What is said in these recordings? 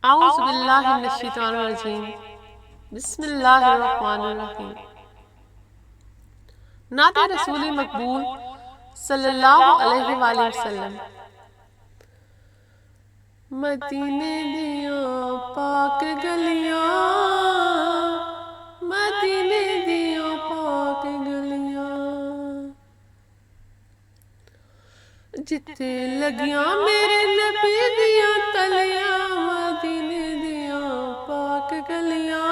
औज़ुबिल्लाहिमिनश्शैतानिर्रजीम। बिस्मिल्लाहिर्रहमानिर्रहीम। नाते रसूल मकबूल सल्लल्लाहु अलैहि वसल्लम। मदीने दियां पाक गलियां, मदीने दियां पाक गलियां, जिथे लगियां मेरे नबी दियां तलियां, मदीने दियां पाक गलियां,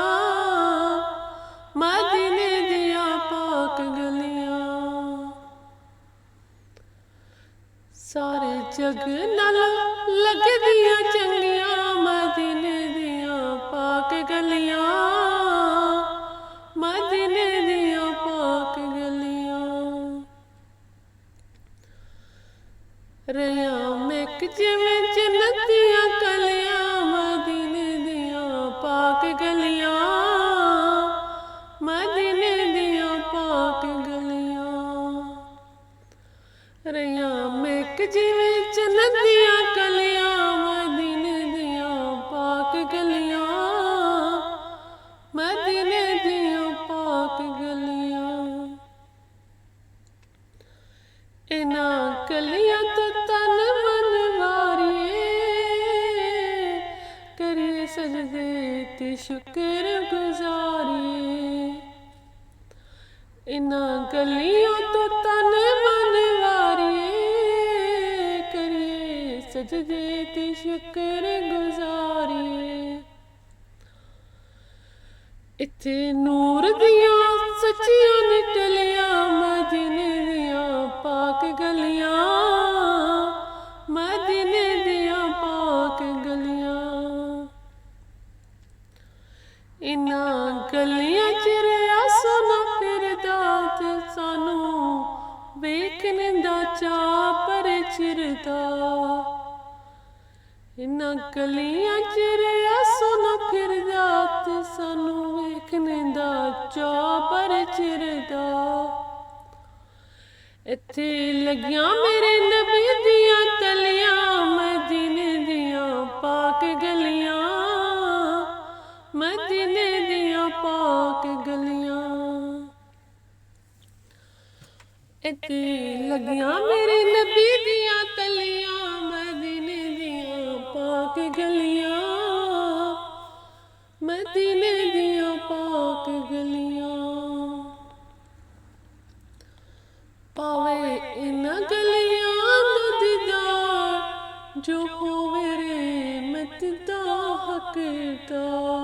मदीने दियां पाक गलियां। सारे जग नाल लगदियां चंगियां, मदीने दियां पाक गलियां, मदीने दियां पाक गलियां। रहियां महक जिवें जन्नत दियां कलियां, मदीने दियां पाक गलियां, मदीने दियां पाक गलियां। रहियां महक जिवें जन्नत दियां कलियां, मदीने दियां पाक गलियां, मदीने दियां पाक गलियां। इन्हां गलियां तो तन मन वारिए, करिए सजदे ते शुक्र गुजारिए। इन्हां गलियां तो तन मन वारिए, करिए सजदे ते शुक्र गुजारिए। इत्थे नूर दियां सच्चियां निटलियां, मदीने दियां पाक गलियां, मदीने दियां पाक गलियां। इन्हां गलियां च रेहा सोना फिरदा, ते सानू वेखने दा चाऽ भरे चिरदा। इन्हां गलियां च रेहा सोना फिरदा, ते सानू वेखने दा चाऽ भरे चिरदा। इत्थे लगियां मेरे नबी दियां तलियां, मदीने दियां पाक गलियां, मदीने दियां पाक गलियां। इत्थे लगियां मेरे नबी दियां तलियां, मदीने दियां पाक गलियां, मदीने दियां पाक गलियां। पावे इन्हां गलियां दा दीदार, जो होवे रहमत दा हकदार।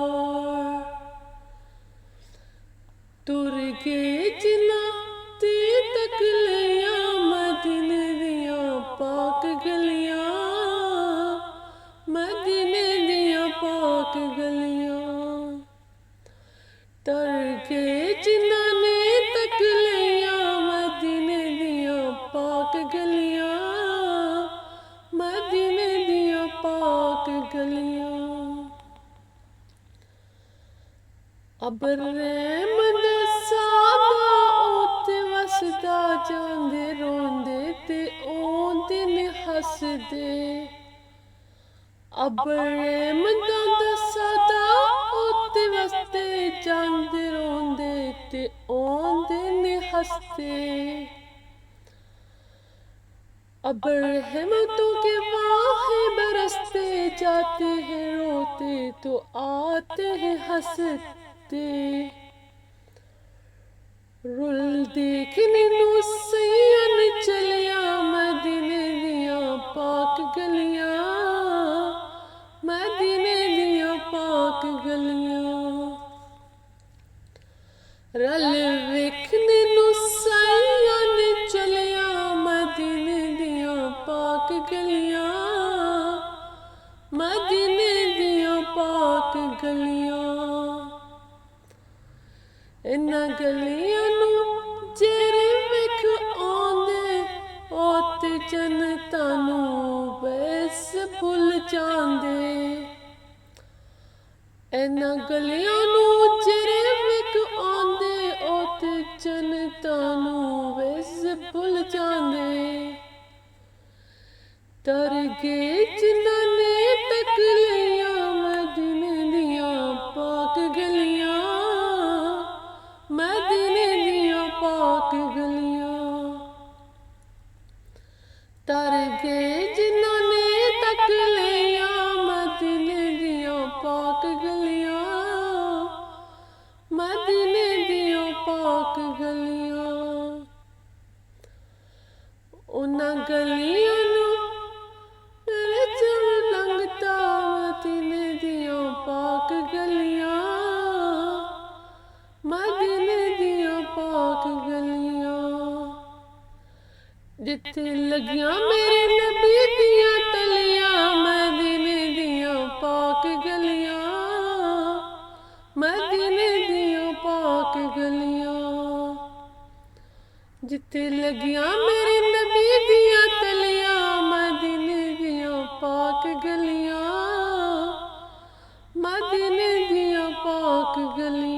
तुर गए जिन्हां ते तक लियां, मदीने दियां पाक गलियां, मदीने दियां पाक गलियां। तर गए जिन्हां ने तक लियां, मदीने दियां पाक गलियां, मदीने दियां पाक गलियां। अबर रहमत सादा ओते वसदा, जांदे रोंदे ते ओंदे ने हसदे। अबर रहमत सादा ओते वसदे, जांदे रोंदे ते ओंदे ने हसदे। अब रहमतों के वाहे बरसते, जाते हैं रोते तो आते हैं हंसते। रुल देखने नू सैयन चलिया, मदीने दियां पाक गलियां, मदीने दियां पाक गलियां। रल वेखने नू सैयन चलिया, मदीने दियां पाक गलियां, मदीने दियां पाक गलियां। इन्हां गलियां नू जेरे वेख आउंदे, ओ ते जन्नतां नू बस भुल जांदे। इन्हां गलियां नू जेरे वेख आउंदे, ओ ते जन्नतां नू बस भुल जांदे। तर गए जिन्हां ने तक लियां, ਜਿੱਥੇ ਲੱਗੀਆਂ ਮੇਰੇ ਨਬੀ ਦੀਆਂ ਤਲੀਆਂ, ਮਦੀਨੇ ਦੀਆਂ ਪਾਕ ਗਲੀਆਂ, ਮਦੀਨੇ ਦੀਆਂ ਪਾਕ ਗਲੀਆਂ। ਜਿੱਥੇ ਲੱਗੀਆਂ ਮੇਰੇ ਨਬੀ ਦੀਆਂ ਤਲੀਆਂ, ਮਦੀਨੇ ਦੀਆਂ ਪਾਕ ਗਲੀਆਂ, ਮਦੀਨੇ ਦੀਆਂ ਪਾਕ ਗਲੀਆਂ।